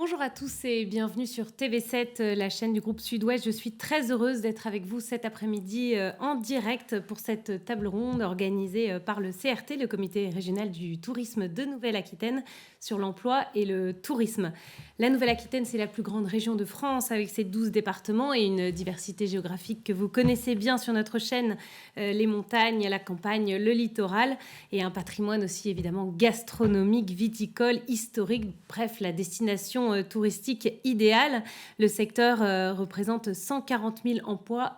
Bonjour à tous et bienvenue sur TV7, la chaîne du groupe Sud-Ouest. Je suis très heureuse d'être avec vous cet après-midi en direct pour cette table ronde organisée par le CRT, le Comité régional du tourisme de Nouvelle-Aquitaine, sur l'emploi et le tourisme. La Nouvelle-Aquitaine, c'est la plus grande région de France avec ses 12 départements et une diversité géographique que vous connaissez bien sur notre chaîne, les montagnes, la campagne, le littoral et un patrimoine aussi évidemment gastronomique, viticole, historique, bref, la destination touristique idéale. Le secteur représente 140 000 emplois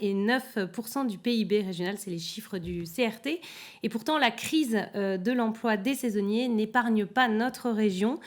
et 9% du PIB régional, c'est les chiffres du CRT. Et pourtant, la crise de l'emploi des saisonniers n'épargne pas notre région.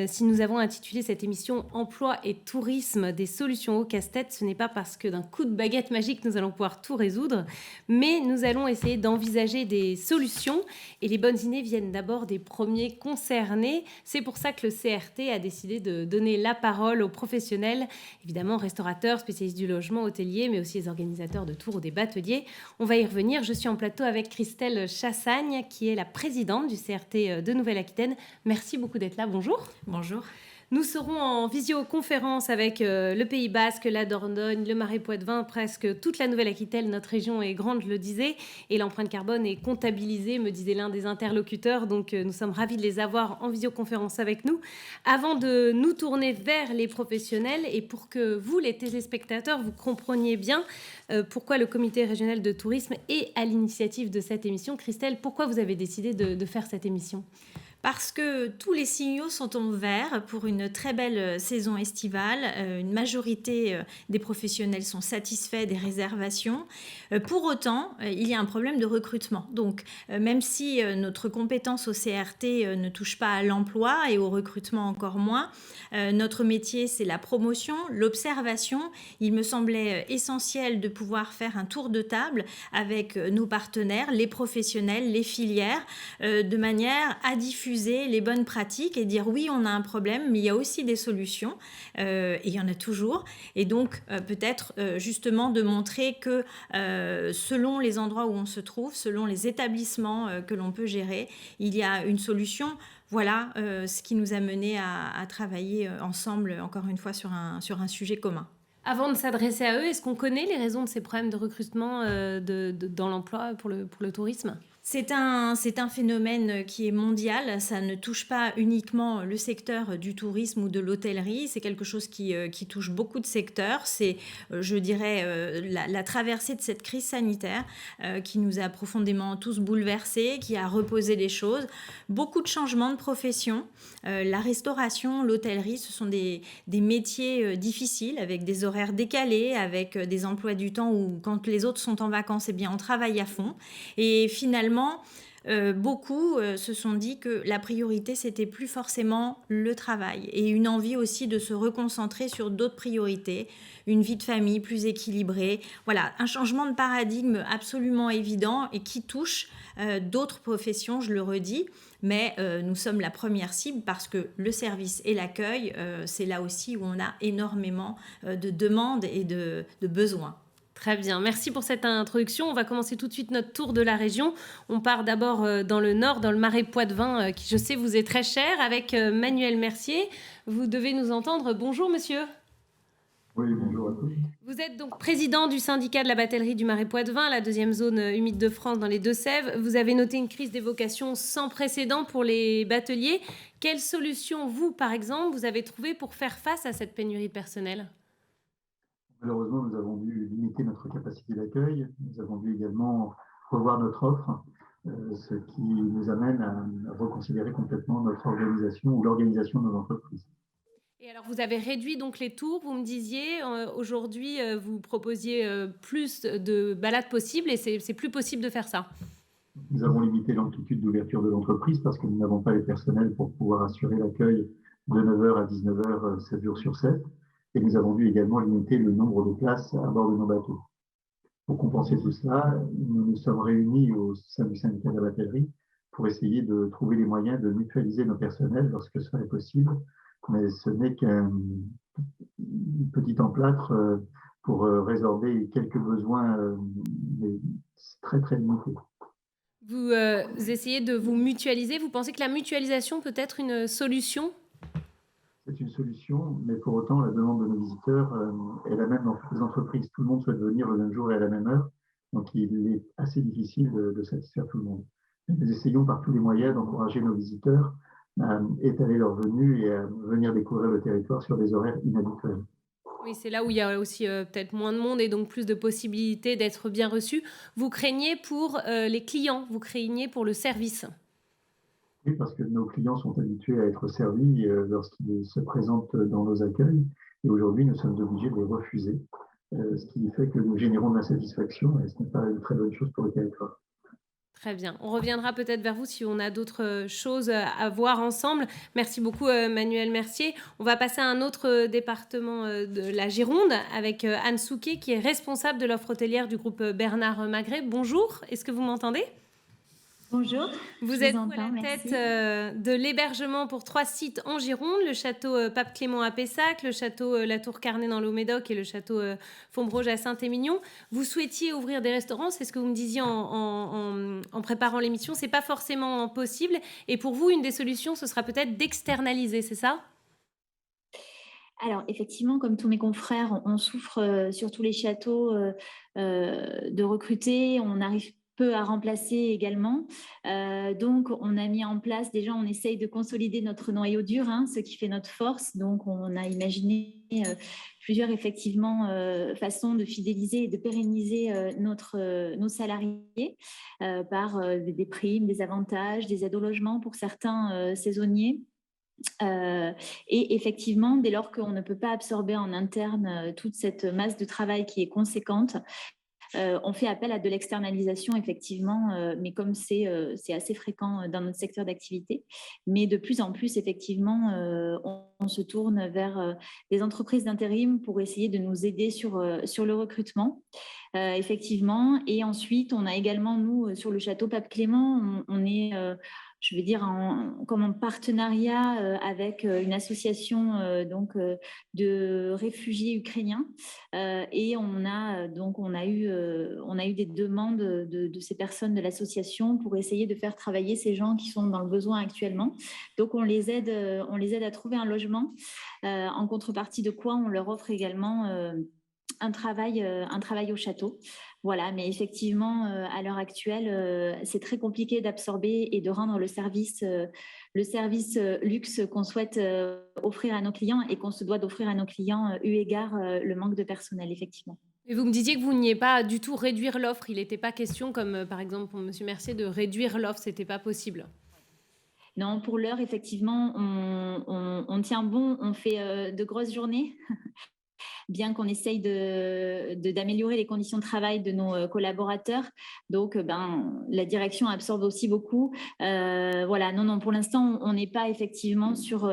Si nous avons intitulé cette émission Emploi et tourisme, des solutions au casse-tête, ce n'est pas parce que d'un coup de baguette magique nous allons pouvoir tout résoudre, mais nous allons essayer d'envisager des solutions et les bonnes idées viennent d'abord des premiers concernés. C'est pour ça que le CRT a décidé de donner la parole aux professionnels, évidemment restaurateurs, spécialistes du logement, hôteliers, mais aussi les organisateurs de tours ou des bateliers. On va y revenir. Je suis en plateau avec Christelle Chassagne, qui est la présidente du CRT de Nouvelle-Aquitaine. Merci beaucoup d'être là. Bonjour. Bonjour. Nous serons en visioconférence avec le Pays Basque, la Dordogne, le Marais Poitevin, presque toute la Nouvelle-Aquitaine. Notre région est grande, je le disais, et l'empreinte carbone est comptabilisée, me disait l'un des interlocuteurs. Donc nous sommes ravis de les avoir en visioconférence avec nous. Avant de nous tourner vers les professionnels et pour que vous, les téléspectateurs, vous compreniez bien pourquoi le comité régional de tourisme est à l'initiative de cette émission. Christelle, pourquoi vous avez décidé de faire cette émission ? Parce que tous les signaux sont en vert pour une très belle saison estivale. Une majorité des professionnels sont satisfaits des réservations. Pour autant, il y a un problème de recrutement. Donc, même si notre compétence au CRT ne touche pas à l'emploi et au recrutement encore moins, notre métier, c'est la promotion, l'observation. Il me semblait essentiel de pouvoir faire un tour de table avec nos partenaires, les professionnels, les filières, de manière à diffuser les bonnes pratiques et dire oui, on a un problème, mais il y a aussi des solutions, et il y en a toujours. Et donc, peut-être justement de montrer que selon les endroits où on se trouve, selon les établissements que l'on peut gérer, il y a une solution. Voilà ce qui nous a mené à travailler ensemble, encore une fois, sur un sujet commun. Avant de s'adresser à eux, est-ce qu'on connaît les raisons de ces problèmes de recrutement dans l'emploi pour le tourisme ? C'est un phénomène qui est mondial, ça ne touche pas uniquement le secteur du tourisme ou de l'hôtellerie, c'est quelque chose qui touche beaucoup de secteurs. C'est, je dirais, la traversée de cette crise sanitaire qui nous a profondément tous bouleversés, qui a reposé les choses. Beaucoup de changements de profession. La restauration, l'hôtellerie, ce sont des métiers difficiles, avec des horaires décalés, avec des emplois du temps où quand les autres sont en vacances, eh bien, on travaille à fond. Et finalement, beaucoup se sont dit que la priorité, c'était plus forcément le travail et une envie aussi de se reconcentrer sur d'autres priorités, une vie de famille plus équilibrée. Voilà, un changement de paradigme absolument évident et qui touche d'autres professions, je le redis, mais nous sommes la première cible parce que le service et l'accueil, c'est là aussi où on a énormément de demandes et de besoins. Très bien, merci pour cette introduction. On va commencer tout de suite notre tour de la région. On part d'abord dans le nord, dans le Marais Poitevin, qui je sais vous est très cher, avec Manuel Mercier. Vous devez nous entendre. Bonjour monsieur. Oui, bonjour à tous. Vous êtes donc président du syndicat de la batellerie du Marais Poitevin, la deuxième zone humide de France dans les Deux-Sèvres. Vous avez noté une crise des vocations sans précédent pour les bateliers. Quelles solutions, vous, par exemple, vous avez trouvées pour faire face à cette pénurie de personnel ? Malheureusement, nous avons dû limiter notre capacité d'accueil. Nous avons dû également revoir notre offre, ce qui nous amène à reconsidérer complètement notre organisation ou l'organisation de nos entreprises. Et alors, vous avez réduit donc les tours, vous me disiez. Aujourd'hui, vous proposiez plus de balades possibles et c'est plus possible de faire ça. Nous avons limité l'amplitude d'ouverture de l'entreprise parce que nous n'avons pas les personnels pour pouvoir assurer l'accueil de 9 heures à 19 heures, 7 jours sur 7. Et nous avons dû également limiter le nombre de places à bord de nos bateaux. Pour compenser tout cela, nous nous sommes réunis au sein du syndicat de la batellerie pour essayer de trouver les moyens de mutualiser nos personnels lorsque ce serait possible. Mais ce n'est qu'une petite emplâtre pour résorber quelques besoins, mais très très limités. Vous essayez de vous mutualiser. Vous pensez que la mutualisation peut être une solution ? c'est une solution, mais pour autant, la demande de nos visiteurs est la même dans toutes les entreprises. Tout le monde souhaite venir le même jour et à la même heure, donc il est assez difficile de satisfaire tout le monde. Nous essayons par tous les moyens d'encourager nos visiteurs à étaler leur venue et à venir découvrir le territoire sur des horaires inhabituels. Oui, c'est là où il y a aussi peut-être moins de monde et donc plus de possibilités d'être bien reçu. Vous craignez pour les clients, vous craignez pour le service. Oui, parce que nos clients sont habitués à être servis lorsqu'ils se présentent dans nos accueils. Et aujourd'hui, nous sommes obligés de les refuser, ce qui fait que nous générons de l'insatisfaction et ce n'est pas une très bonne chose pour le territoire. Très bien. On reviendra peut-être vers vous si on a d'autres choses à voir ensemble. Merci beaucoup, Manuel Mercier. On va passer à un autre département de la Gironde avec Anne Souquet, qui est responsable de l'offre hôtelière du groupe Bernard Magret. Bonjour, est-ce que vous m'entendez? Bonjour, Vous je êtes vous à entends, la tête merci. de l'hébergement pour 3 sites en Gironde, le château Pape Clément à Pessac, le château La Tour Carnet dans l'Haut-Médoc et le château Fombroge à Saint-Émilion. Vous souhaitiez ouvrir des restaurants, c'est ce que vous me disiez en préparant l'émission, c'est pas forcément possible. Et pour vous, une des solutions, ce sera peut-être d'externaliser, c'est ça? Alors effectivement, comme tous mes confrères, on souffre sur tous les châteaux de recruter, on arrive peu à remplacer également. Donc on a mis en place, déjà on essaye de consolider notre noyau dur, hein, ce qui fait notre force. Donc on a imaginé plusieurs effectivement façons de fidéliser et de pérenniser nos salariés par des primes, des avantages, des aides au logement pour certains saisonniers. Et effectivement, dès lors qu'on ne peut pas absorber en interne toute cette masse de travail qui est conséquente, on fait appel à de l'externalisation, effectivement, mais comme c'est assez fréquent dans notre secteur d'activité. Mais de plus en plus, effectivement, on se tourne vers des entreprises d'intérim pour essayer de nous aider sur le recrutement. Effectivement. Et ensuite, on a également, nous, sur le château Pape Clément, on est, je veux dire, comme en partenariat avec une association de réfugiés ukrainiens. Et on a eu des demandes de ces personnes de l'association pour essayer de faire travailler ces gens qui sont dans le besoin actuellement. Donc, on les aide à trouver un logement, en contrepartie de quoi on leur offre également un travail au château. Voilà, mais effectivement, à l'heure actuelle, c'est très compliqué d'absorber et de rendre le service luxe qu'on souhaite offrir à nos clients et qu'on se doit d'offrir à nos clients, eu égard le manque de personnel, effectivement. Et vous me disiez que vous n'alliez pas du tout réduire l'offre. Il n'était pas question, comme par exemple pour Monsieur Mercier, de réduire l'offre. C'était pas possible. Non, pour l'heure, effectivement, on tient bon, on fait de grosses journées. Bien qu'on essaye d'améliorer les conditions de travail de nos collaborateurs. Donc, la direction absorbe aussi beaucoup. Voilà, non, pour l'instant, on n'est pas effectivement sur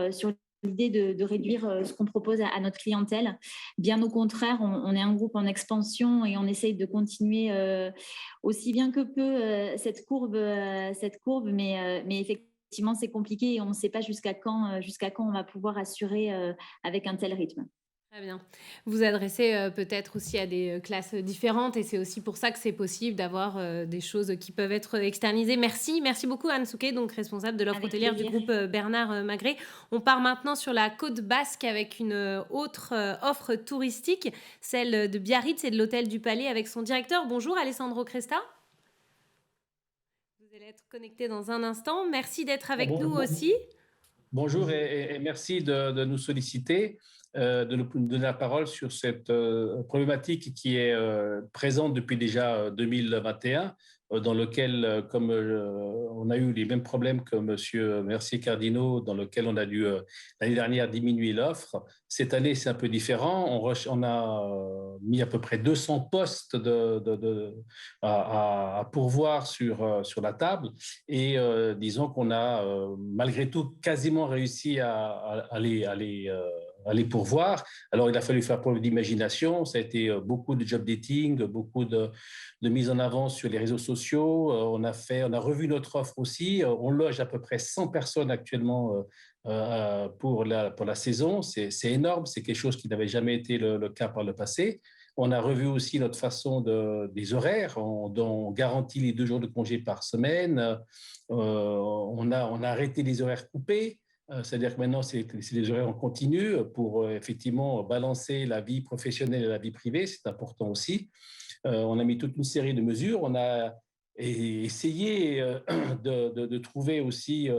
l'idée de réduire ce qu'on propose à notre clientèle. Bien au contraire, on est un groupe en expansion et on essaye de continuer aussi bien que peu cette courbe, mais effectivement, c'est compliqué et on ne sait pas jusqu'à quand on va pouvoir assurer avec un tel rythme. Très bien. Vous adressez peut-être aussi à des classes différentes et c'est aussi pour ça que c'est possible d'avoir des choses qui peuvent être externalisées. Merci, merci beaucoup Anne Souquet, donc responsable de l'offre Avec hôtelière du plaisir. groupe Bernard Magret. On part maintenant sur la côte basque avec une autre offre touristique, celle de Biarritz et de l'hôtel du Palais avec son directeur. Bonjour Alessandro Cresta. Vous allez être connecté dans un instant. Merci d'être Ah, avec nous aussi. Bonjour et merci de nous solliciter, de nous donner la parole sur cette problématique qui est présente depuis déjà 2021, dans lequel, comme on a eu les mêmes problèmes que Monsieur Mercier-Cardinaux, dans lequel on a dû l'année dernière diminuer l'offre. Cette année, c'est un peu différent. On a mis à peu près 200 postes à pourvoir sur la table et disons qu'on a malgré tout quasiment réussi à les pourvoir. Alors, il a fallu faire preuve d'imagination. Ça a été beaucoup de job dating, beaucoup de mise en avant sur les réseaux sociaux. On a revu notre offre aussi. On loge à peu près 100 personnes actuellement pour la saison. C'est énorme. C'est quelque chose qui n'avait jamais été le cas par le passé. On a revu aussi notre façon des horaires. On garantit les 2 jours de congé par semaine. On a arrêté les horaires coupés. C'est-à-dire que maintenant, c'est des horaires en continu pour effectivement balancer la vie professionnelle et la vie privée. C'est important aussi. On a mis toute une série de mesures. On a essayé de trouver aussi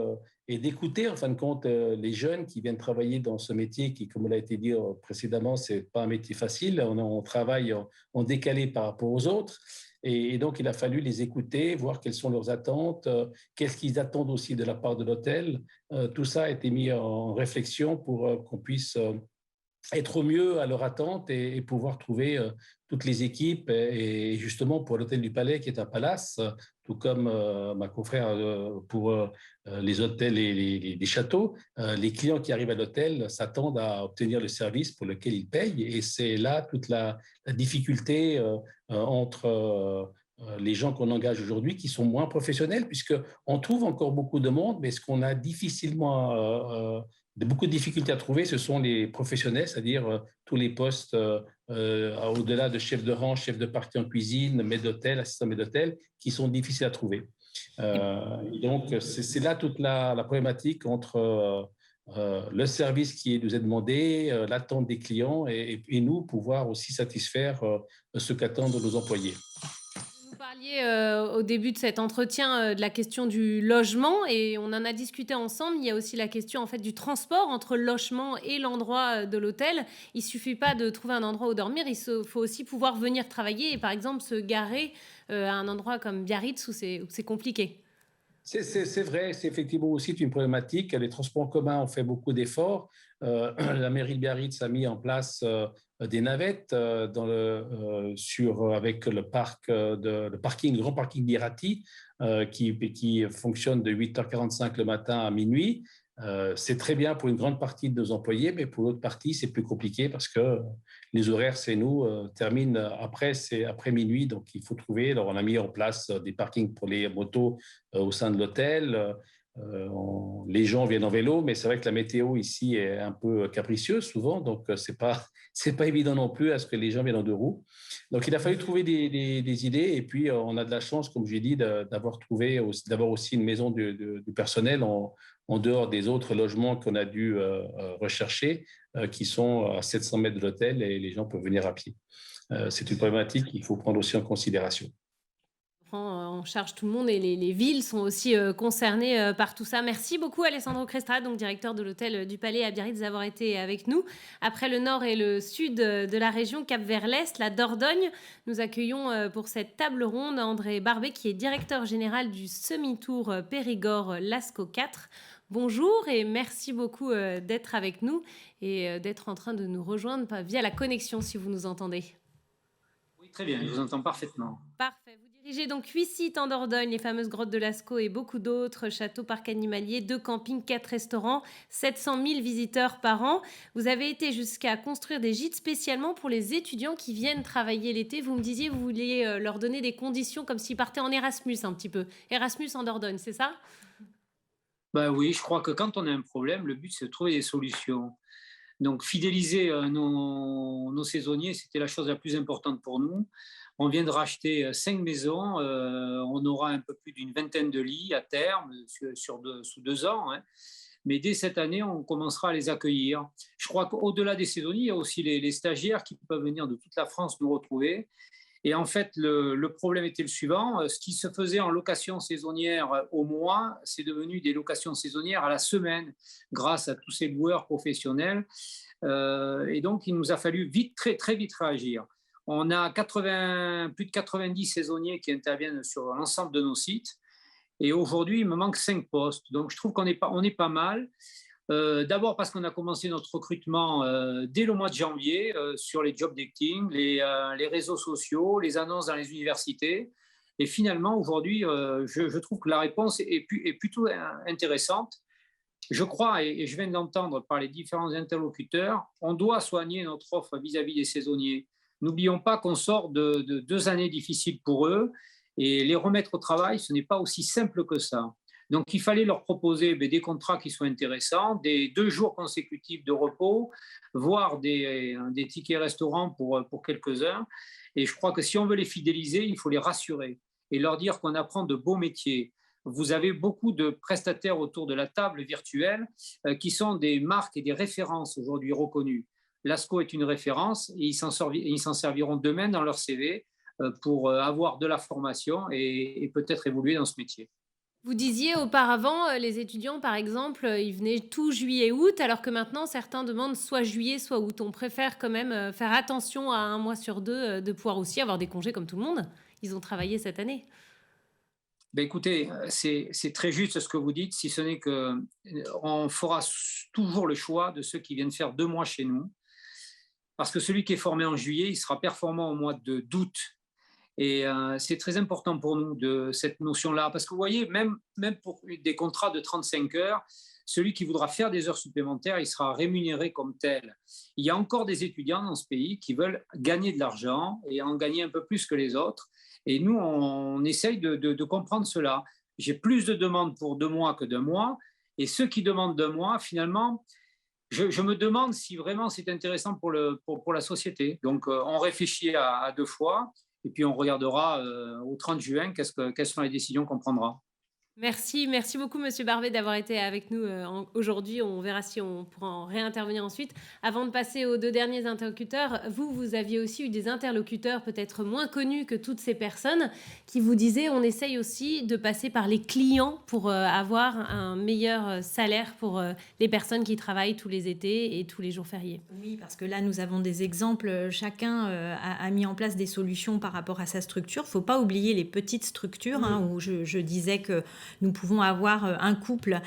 et d'écouter, en fin de compte, les jeunes qui viennent travailler dans ce métier qui, comme il a été dit précédemment, ce n'est pas un métier facile. On travaille en décalé par rapport aux autres. Et donc, il a fallu les écouter, voir quelles sont leurs attentes, qu'est-ce qu'ils attendent aussi de la part de l'hôtel. Tout ça a été mis en réflexion pour qu'on puisse être au mieux à leur attente et pouvoir trouver toutes les équipes. Et justement, pour l'Hôtel du Palais, qui est un palace, tout comme ma confrère pour les hôtels et les châteaux, les clients qui arrivent à l'hôtel s'attendent à obtenir le service pour lequel ils payent. Et c'est là toute la difficulté entre les gens qu'on engage aujourd'hui qui sont moins professionnels, puisqu'on trouve encore beaucoup de monde, mais ce qu'on a difficilement beaucoup de difficultés à trouver, ce sont les professionnels, c'est-à-dire tous les postes au-delà de chef de rang, chef de partie en cuisine, maître d'hôtel, assistant maître d'hôtel, qui sont difficiles à trouver. Et donc, c'est là toute la problématique entre le service qui nous est demandé, l'attente des clients et nous pouvoir aussi satisfaire ce qu'attendent nos employés. Vous parliez au début de cet entretien de la question du logement et on en a discuté ensemble. Il y a aussi la question en fait du transport entre le logement et l'endroit de l'hôtel. Il suffit pas de trouver un endroit où dormir, faut aussi pouvoir venir travailler et par exemple se garer à un endroit comme Biarritz où c'est compliqué. C'est vrai, c'est effectivement aussi une problématique. Les transports en commun ont fait beaucoup d'efforts. La mairie de Biarritz a mis en place des navettes avec le parking, le grand parking Birati, qui fonctionne de 8h45 le matin à minuit. C'est très bien pour une grande partie de nos employés, mais pour l'autre partie, c'est plus compliqué parce que les horaires, c'est nous, terminent c'est après minuit, donc il faut trouver. Alors, on a mis en place des parkings pour les motos au sein de l'hôtel. Les gens viennent en vélo, mais c'est vrai que la météo ici est un peu capricieuse souvent, donc c'est pas évident non plus à ce que les gens viennent en deux roues. Donc il a fallu trouver des idées et puis on a de la chance, comme j'ai dit, d'avoir aussi une maison du personnel en dehors des autres logements qu'on a dû rechercher, qui sont à 700 mètres de l'hôtel et les gens peuvent venir à pied. C'est une problématique qu'il faut prendre aussi en considération. Prend en charge tout le monde et les villes sont aussi concernées par tout ça. Merci beaucoup Alessandro Crestra, donc directeur de l'hôtel du Palais à Biarritz, d'avoir été avec nous. Après le nord et le sud de la région, cap vers l'est, la Dordogne, nous accueillons pour cette table ronde André Barbet, qui est directeur général du semi-tour Périgord-Lascaux 4. Bonjour et merci beaucoup d'être avec nous et d'être en train de nous rejoindre via la connexion si vous nous entendez. Oui, très bien, je vous entends parfaitement. Parfait. Vous dirigez donc 8 sites en Dordogne, les fameuses grottes de Lascaux et beaucoup d'autres, châteaux, parcs animaliers, 2 campings, 4 restaurants, 700 000 visiteurs par an. Vous avez été jusqu'à construire des gîtes spécialement pour les étudiants qui viennent travailler l'été. Vous me disiez, vous vouliez leur donner des conditions comme s'ils partaient en Erasmus un petit peu. Erasmus en Dordogne, c'est ça ? Ben oui, je crois que quand on a un problème, le but c'est de trouver des solutions. Donc fidéliser nos saisonniers, c'était la chose la plus importante pour nous. On vient de racheter 5 maisons, on aura un peu plus d'une vingtaine de lits à terme, sous 2 ans. Hein. Mais dès cette année, on commencera à les accueillir. Je crois qu'au-delà des saisonniers, il y a aussi les stagiaires qui peuvent venir de toute la France nous retrouver. Et en fait, le problème était le suivant. Ce qui se faisait en location saisonnière au mois, c'est devenu des locations saisonnières à la semaine, grâce à tous ces loueurs professionnels. Et donc, il nous a fallu très, très vite réagir. On a plus de 90 saisonniers qui interviennent sur l'ensemble de nos sites. Et aujourd'hui, il me manque 5 postes. Donc, je trouve qu'on est pas mal. D'abord parce qu'on a commencé notre recrutement dès le mois de janvier sur les job dating, les réseaux sociaux, les annonces dans les universités. Et finalement, aujourd'hui, je trouve que la réponse est plutôt intéressante. Je crois, et je viens de l'entendre par les différents interlocuteurs, on doit soigner notre offre vis-à-vis des saisonniers. N'oublions pas qu'on sort de 2 années difficiles pour eux et les remettre au travail, ce n'est pas aussi simple que ça. Donc, il fallait leur proposer des contrats qui soient intéressants, des 2 jours consécutifs de repos, voire des tickets restaurants pour quelques heures. Et je crois que si on veut les fidéliser, il faut les rassurer et leur dire qu'on apprend de beaux métiers. vous avez beaucoup de prestataires autour de la table virtuelle qui sont des marques et des références aujourd'hui reconnues. L'ASCO est une référence et ils s'en serviront demain dans leur CV pour avoir de la formation et peut-être évoluer dans ce métier. Vous disiez auparavant, les étudiants, par exemple, ils venaient tout juillet-août, alors que maintenant, certains demandent soit juillet, soit août. On préfère quand même faire attention à un mois sur deux, de pouvoir aussi avoir des congés comme tout le monde. Ils ont travaillé cette année. Ben écoutez, c'est très juste ce que vous dites, si ce n'est qu'on fera toujours le choix de ceux qui viennent faire 2 mois chez nous, parce que celui qui est formé en juillet, il sera performant au mois d'août. Et c'est très important pour nous de cette notion-là, parce que vous voyez, même pour des contrats de 35 heures, celui qui voudra faire des heures supplémentaires, il sera rémunéré comme tel. Il y a encore des étudiants dans ce pays qui veulent gagner de l'argent et en gagner un peu plus que les autres. Et nous, on essaye de comprendre cela. J'ai plus de demandes pour 2 mois que 2 mois. Et ceux qui demandent 2 mois, finalement, je me demande si vraiment c'est intéressant pour la société. Donc, on réfléchit à 2 fois. Et puis, on regardera au 30 juin quelles sont les décisions qu'on prendra. Merci beaucoup Monsieur Barbet d'avoir été avec nous aujourd'hui. On verra si on pourra en réintervenir ensuite. Avant de passer aux 2 derniers interlocuteurs, vous aviez aussi eu des interlocuteurs peut-être moins connus que toutes ces personnes qui vous disaient on essaye aussi de passer par les clients pour avoir un meilleur salaire pour les personnes qui travaillent tous les étés et tous les jours fériés. Oui, parce que là, nous avons des exemples. Chacun a mis en place des solutions par rapport à sa structure. Il ne faut pas oublier les petites structures où je disais que nous pouvons avoir un couple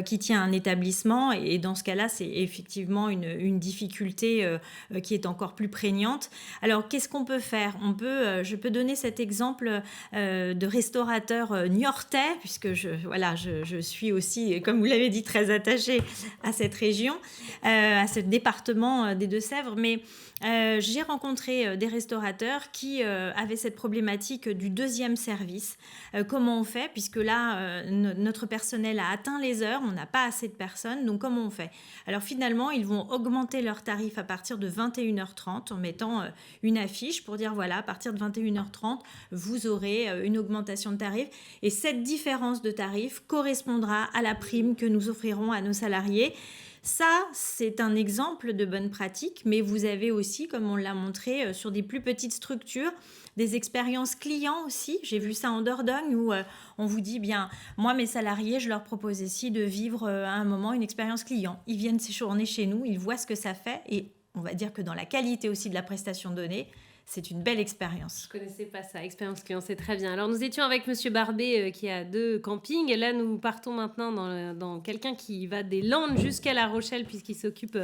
qui tient un établissement et dans ce cas-là, c'est effectivement une difficulté qui est encore plus prégnante. Alors, qu'est-ce qu'on peut faire ? Je peux donner cet exemple de restaurateur niortais, puisque je suis aussi, comme vous l'avez dit, très attachée à cette région, à ce département des Deux-Sèvres, mais j'ai rencontré des restaurateurs qui avaient cette problématique du 2e service. Comment on fait ? Puisque là, notre personnel a atteint les heures, on n'a pas assez de personnes, donc comment on fait ? Alors finalement, ils vont augmenter leurs tarifs à partir de 21h30 en mettant une affiche pour dire voilà, à partir de 21h30, vous aurez une augmentation de tarifs. Et cette différence de tarifs correspondra à la prime que nous offrirons à nos salariés. Ça, c'est un exemple de bonne pratique, mais vous avez aussi, comme on l'a montré, sur des plus petites structures, des expériences clients aussi. J'ai vu ça en Dordogne où on vous dit, bien, moi, mes salariés, je leur propose ici de vivre à un moment une expérience client. Ils viennent séjourner chez nous, ils voient ce que ça fait et on va dire que dans la qualité aussi de la prestation donnée, c'est une belle expérience. Je ne connaissais pas ça, expérience client, c'est très bien. Alors, nous étions avec Monsieur Barbet qui a 2 campings. Et là, nous partons maintenant dans quelqu'un qui va des Landes jusqu'à La Rochelle puisqu'il s'occupe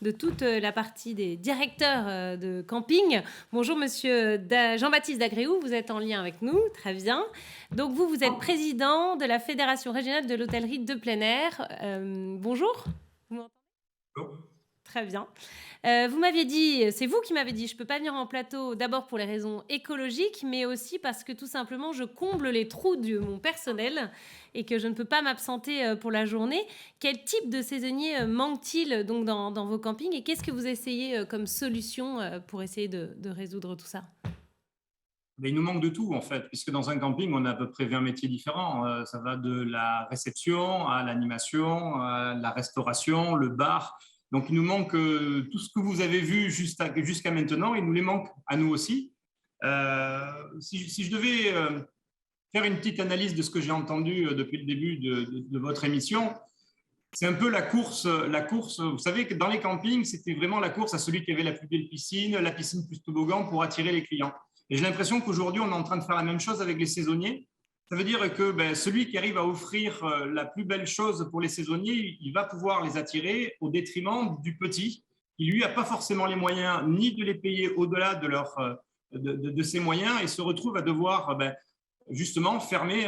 de toute la partie des directeurs de camping. Bonjour Monsieur Jean-Baptiste Dagréou, vous êtes en lien avec nous, très bien. Donc vous êtes président de la Fédération régionale de l'hôtellerie de plein air. Bonjour, vous m'entendez ? Bonjour. Très bien. Vous m'aviez dit, c'est vous qui m'avez dit, je ne peux pas venir en plateau d'abord pour les raisons écologiques, mais aussi parce que tout simplement, je comble les trous de mon personnel et que je ne peux pas m'absenter pour la journée. Quel type de saisonniers manque-t-il donc dans vos campings et qu'est-ce que vous essayez comme solution pour essayer de résoudre tout ça ? Mais il nous manque de tout, en fait, puisque dans un camping, on a à peu près 20 métiers différents. Ça va de la réception à l'animation, à la restauration, le bar. Donc, il nous manque tout ce que vous avez vu jusqu'à maintenant, il nous les manque à nous aussi. Si je devais faire une petite analyse de ce que j'ai entendu depuis le début de votre émission, c'est un peu la course. Vous savez que dans les campings, c'était vraiment la course à celui qui avait la plus belle piscine, la piscine plus toboggan pour attirer les clients. Et j'ai l'impression qu'aujourd'hui, on est en train de faire la même chose avec les saisonniers. Ça veut dire que celui qui arrive à offrir la plus belle chose pour les saisonniers, il va pouvoir les attirer au détriment du petit, qui lui n'a pas forcément les moyens ni de les payer au-delà de ses moyens et se retrouve à devoir justement fermer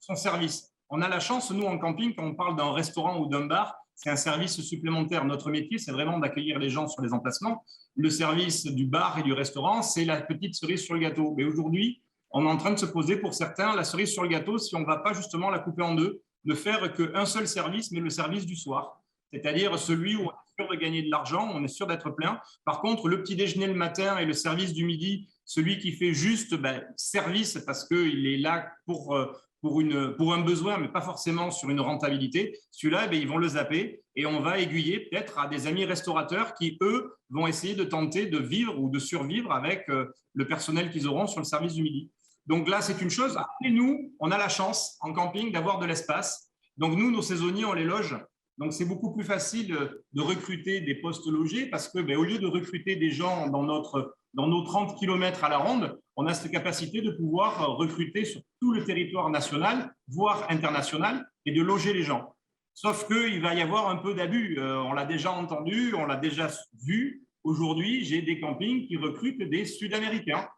son service. On a la chance, nous, en camping, quand on parle d'un restaurant ou d'un bar, c'est un service supplémentaire. Notre métier, c'est vraiment d'accueillir les gens sur les emplacements. Le service du bar et du restaurant, c'est la petite cerise sur le gâteau. Mais aujourd'hui, on est en train de se poser pour certains la cerise sur le gâteau si on ne va pas justement la couper en deux, ne faire qu'un seul service, mais le service du soir. C'est-à-dire celui où on est sûr de gagner de l'argent, on est sûr d'être plein. Par contre, le petit déjeuner le matin et le service du midi, celui qui fait juste service parce qu'il est là pour pour un besoin, mais pas forcément sur une rentabilité, celui-là, ils vont le zapper et on va aiguiller peut-être à des amis restaurateurs qui, eux, vont essayer de tenter de vivre ou de survivre avec le personnel qu'ils auront sur le service du midi. Donc là, c'est une chose. Après, nous, on a la chance en camping d'avoir de l'espace. Donc nous, nos saisonniers, on les loge. Donc c'est beaucoup plus facile de recruter des postes logés parce que, au lieu de recruter des gens dans nos 30 km à la ronde, on a cette capacité de pouvoir recruter sur tout le territoire national, voire international, et de loger les gens. Sauf qu'il va y avoir un peu d'abus. On l'a déjà entendu, on l'a déjà vu. Aujourd'hui, j'ai des campings qui recrutent des Sud-Américains.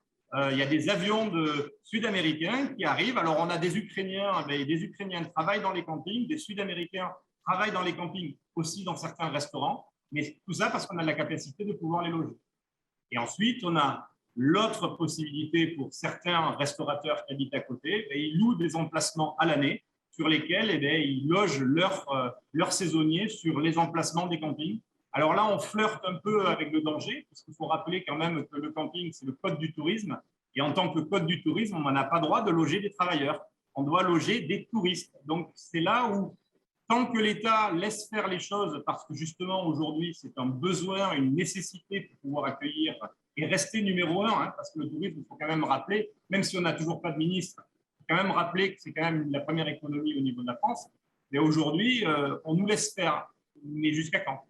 Il y a des avions de Sud-Américains qui arrivent. Alors, on a des Ukrainiens, des Ukrainiens travaillent dans les campings, des Sud-Américains travaillent dans les campings, aussi dans certains restaurants. Mais tout ça parce qu'on a la capacité de pouvoir les loger. Et ensuite, on a l'autre possibilité pour certains restaurateurs qui habitent à côté, ils louent des emplacements à l'année sur lesquels ils logent leurs saisonniers sur les emplacements des campings. Alors là, on flirte un peu avec le danger, parce qu'il faut rappeler quand même que le camping, c'est le code du tourisme. Et en tant que code du tourisme, on n'a pas droit de loger des travailleurs. On doit loger des touristes. Donc, c'est là où, tant que l'État laisse faire les choses, parce que justement, aujourd'hui, c'est un besoin, une nécessité pour pouvoir accueillir et rester numéro un, parce que le tourisme, il faut quand même rappeler, même si on n'a toujours pas de ministre, il faut quand même rappeler que c'est quand même la première économie au niveau de la France. Mais aujourd'hui, on nous laisse faire. Mais jusqu'à quand ?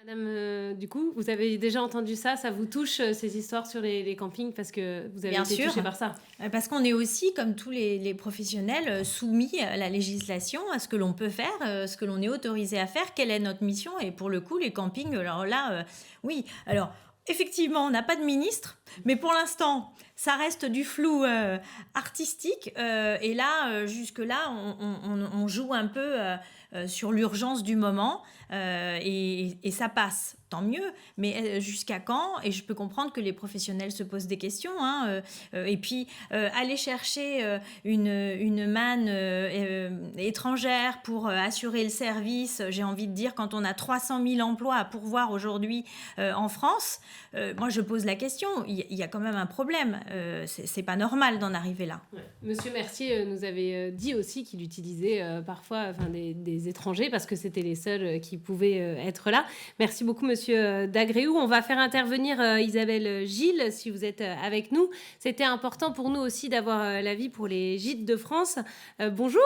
Madame, du coup, vous avez déjà entendu ça vous touche ces histoires sur les campings parce que vous avez Bien été sûr, touchée par ça? parce qu'on est aussi, comme tous les professionnels, soumis à la législation, à ce que l'on peut faire, ce que l'on est autorisé à faire, quelle est notre mission. Et pour le coup, les campings, alors là, oui. Alors, effectivement, on n'a pas de ministre, mais pour l'instant, ça reste du flou artistique. Et là, jusque-là, on joue un peu sur l'urgence du moment et ça passe. Tant mieux, mais jusqu'à quand? Et je peux comprendre que les professionnels se posent des questions. Et puis, aller chercher une manne étrangère pour assurer le service, j'ai envie de dire, quand on a 300 000 emplois à pourvoir aujourd'hui en France, moi, je pose la question. Il y a quand même un problème. C'est pas normal d'en arriver là. Ouais. Monsieur Mercier nous avait dit aussi qu'il utilisait parfois des étrangers parce que c'était les seuls qui pouvaient être là. Merci beaucoup, Monsieur Dagréou. On va faire intervenir Isabelle Gilles, si vous êtes avec nous. C'était important pour nous aussi d'avoir l'avis pour les gîtes de France. Bonjour,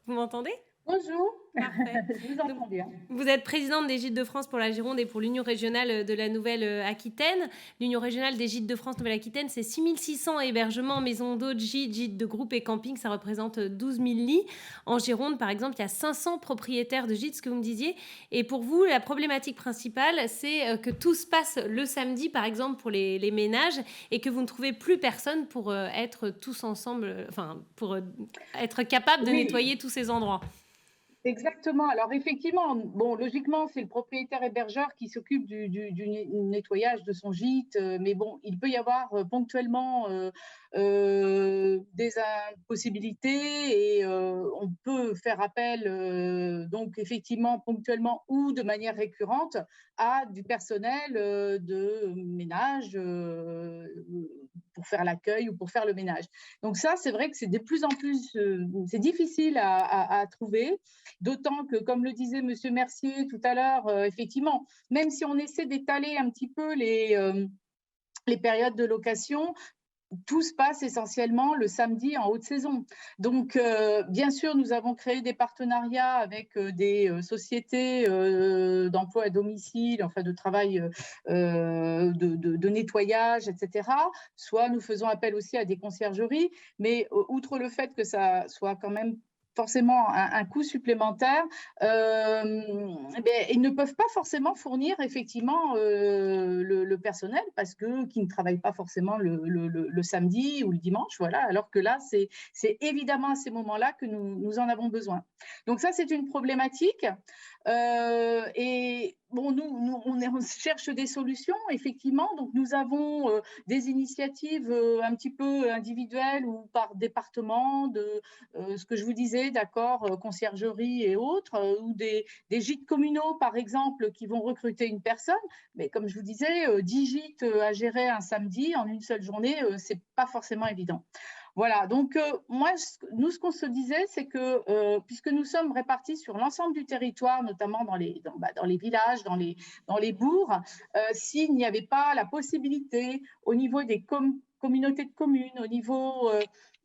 vous m'entendez? Bonjour. Parfait. Je vous entends bien. Vous êtes présidente des Gîtes de France pour la Gironde et pour l'Union régionale de la Nouvelle-Aquitaine. L'Union régionale des Gîtes de France Nouvelle-Aquitaine, c'est 6600 hébergements, maisons d'hôtes, gîtes de groupe et camping. Ça représente 12 000 lits. En Gironde, par exemple, il y a 500 propriétaires de gîtes, ce que vous me disiez. Et pour vous, la problématique principale, c'est que tout se passe le samedi, par exemple, pour les ménages, et que vous ne trouvez plus personne pour être tous ensemble, pour être capable de nettoyer tous ces endroits. Exactement. Alors effectivement, bon, logiquement, c'est le propriétaire hébergeur qui s'occupe du nettoyage de son gîte, mais bon, il peut y avoir ponctuellement des impossibilités et on peut faire appel, donc effectivement, ponctuellement ou de manière récurrente, à du personnel de ménage pour faire l'accueil ou pour faire le ménage. Donc ça, c'est vrai que c'est de plus en plus, c'est difficile à trouver. D'autant que, comme le disait M. Mercier tout à l'heure, effectivement, même si on essaie d'étaler un petit peu les périodes de location, tout se passe essentiellement le samedi en haute saison. Donc, bien sûr, nous avons créé des partenariats avec des sociétés d'emploi à domicile, enfin de travail de nettoyage, etc. Soit nous faisons appel aussi à des conciergeries, mais outre le fait que ça soit quand même forcément un coût supplémentaire, ils ne peuvent pas forcément fournir effectivement le personnel parce qu'ils ne travaillent pas forcément le samedi ou le dimanche, voilà, alors que là, c'est évidemment à ces moments-là que nous en avons besoin. Donc ça, c'est une problématique. Et bon, on cherche des solutions, effectivement. Donc, nous avons des initiatives un petit peu individuelles ou par département, de ce que je vous disais, d'accord, conciergerie et autres, ou des gîtes communaux, par exemple, qui vont recruter une personne. Mais comme je vous disais, 10 gîtes à gérer un samedi en une seule journée, c'est pas forcément évident. Voilà, donc moi, nous, ce qu'on se disait, c'est que puisque nous sommes répartis sur l'ensemble du territoire, notamment dans les villages, dans les bourgs, s'il n'y avait pas la possibilité au niveau des communautés de communes, au niveau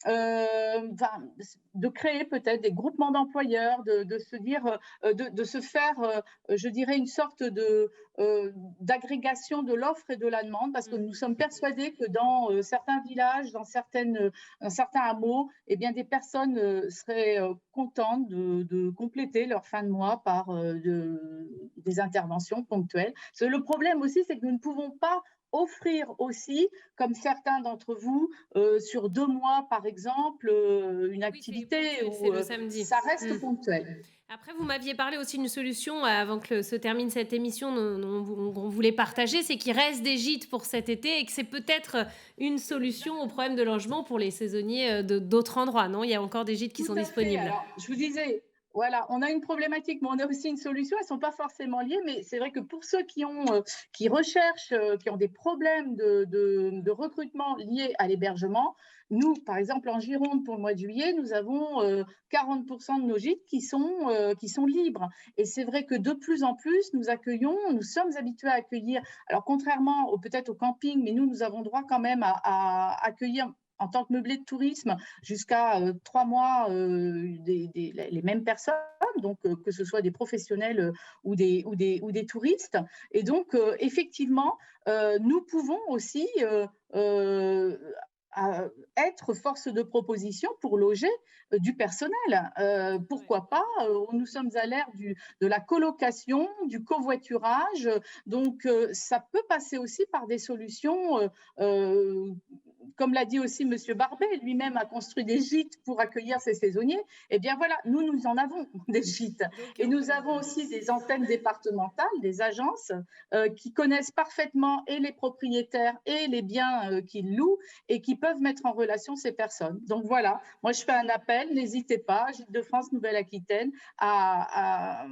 de créer peut-être des groupements d'employeurs, de se dire, de se faire, je dirais, une sorte d'agrégation de l'offre et de la demande, parce que nous sommes persuadés que dans certains villages, dans certains hameaux, eh bien, des personnes seraient contentes de compléter leur fin de mois par des interventions ponctuelles. Le problème aussi, c'est que nous ne pouvons pas offrir aussi, comme certains d'entre vous, sur 2 mois, par exemple, une activité c'est où le samedi. ça reste ponctuel. Après, vous m'aviez parlé aussi d'une solution avant que se termine cette émission on voulait partager, c'est qu'il reste des gîtes pour cet été et que c'est peut-être une solution au problème de logement pour les saisonniers d'autres endroits, non? Il y a encore des gîtes qui sont disponibles. Alors, je vous disais, voilà, on a une problématique, mais on a aussi une solution. Elles ne sont pas forcément liées, mais c'est vrai que pour ceux qui recherchent, qui ont des problèmes de recrutement liés à l'hébergement, nous, par exemple, en Gironde, pour le mois de juillet, nous avons 40% de nos gîtes qui sont libres. Et c'est vrai que de plus en plus, nous sommes habitués à accueillir, alors contrairement peut-être au camping, mais nous avons droit quand même à accueillir en tant que meublé de tourisme jusqu'à 3 mois les mêmes personnes, donc que ce soit des professionnels ou des touristes. Et donc, effectivement, nous pouvons aussi être force de proposition pour loger du personnel. Pourquoi pas nous sommes à l'ère de la colocation, du covoiturage. Donc, ça peut passer aussi par des solutions comme l'a dit aussi M. Barbet, lui-même a construit des gîtes pour accueillir ses saisonniers. Eh bien voilà, nous en avons des gîtes. Et nous avons aussi des antennes départementales, des agences qui connaissent parfaitement et les propriétaires et les biens qu'ils louent et qui peuvent mettre en relation ces personnes. Donc voilà, moi je fais un appel, n'hésitez pas, Gîtes de France Nouvelle-Aquitaine, à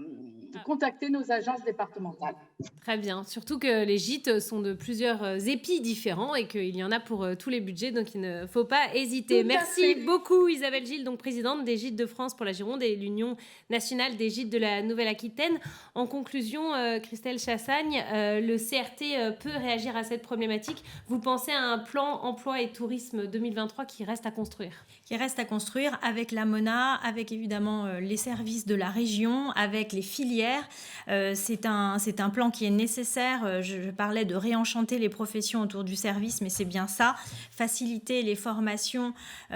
contacter nos agences départementales. Très bien, surtout que les gîtes sont de plusieurs épis différents et qu'il y en a pour tous les budgets, donc il ne faut pas hésiter. Merci beaucoup Isabelle Gilles, donc présidente des Gîtes de France pour la Gironde et l'Union nationale des gîtes de la Nouvelle-Aquitaine. En conclusion, Christelle Chassagne, le CRT peut réagir à cette problématique. Vous pensez à un plan emploi et tourisme 2023 qui reste à construire? Qui reste à construire avec la MONA, avec évidemment les services de la région, avec les filières. C'est un plan qui est nécessaire. Je parlais de réenchanter les professions autour du service, mais c'est bien ça. Faciliter les formations. On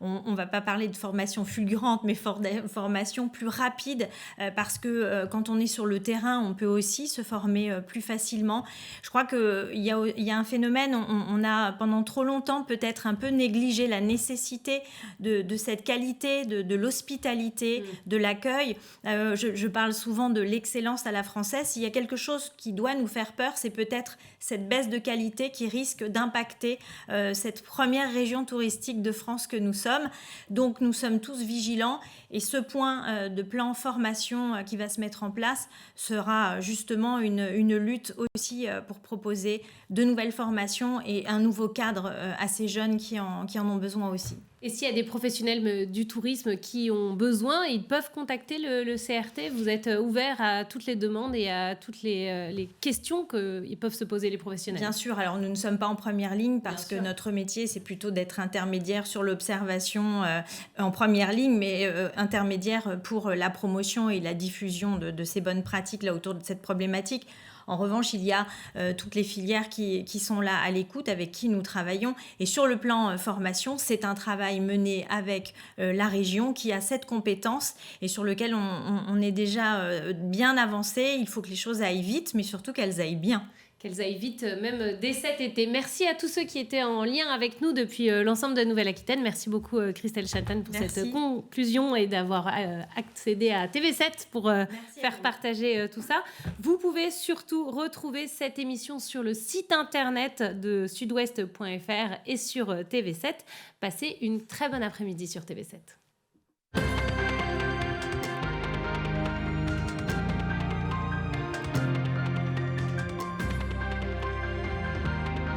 ne va pas parler de formation fulgurante, mais formation plus rapide, parce que quand on est sur le terrain, on peut aussi se former plus facilement. Je crois qu'il y a un phénomène, on a pendant trop longtemps peut-être un peu négligé la nécessité de cette qualité, de l'hospitalité, de l'accueil. Je parle souvent de l'excellence à la française. S'il y a quelque chose qui doit nous faire peur, c'est peut-être cette baisse de qualité qui risque d'impacter cette première région touristique de France que nous sommes. Donc nous sommes tous vigilants et ce point de plan formation qui va se mettre en place sera justement une lutte aussi pour proposer de nouvelles formations et un nouveau cadre à ces jeunes qui en ont besoin aussi. Et s'il y a des professionnels du tourisme qui ont besoin, ils peuvent contacter le CRT. Vous êtes ouvert à toutes les demandes et à toutes les questions qu'ils peuvent se poser les professionnels. Bien sûr. Alors, nous ne sommes pas en première ligne parce que notre métier, c'est plutôt d'être intermédiaire sur l'observation en première ligne, mais intermédiaire pour la promotion et la diffusion de ces bonnes pratiques là autour de cette problématique. En revanche, il y a toutes les filières qui sont là à l'écoute, avec qui nous travaillons. Et sur le plan formation, c'est un travail mené avec la région qui a cette compétence et sur lequel on est déjà bien avancé. Il faut que les choses aillent vite, mais surtout qu'elles aillent bien. Qu'elles aillent vite, même dès cet été. Merci à tous ceux qui étaient en lien avec nous depuis l'ensemble de la Nouvelle-Aquitaine. Merci beaucoup Christelle Chassagne pour cette conclusion et d'avoir accédé à TV7 pour faire partager tout ça. Vous pouvez surtout retrouver cette émission sur le site internet de sudouest.fr et sur TV7. Passez une très bonne après-midi sur TV7.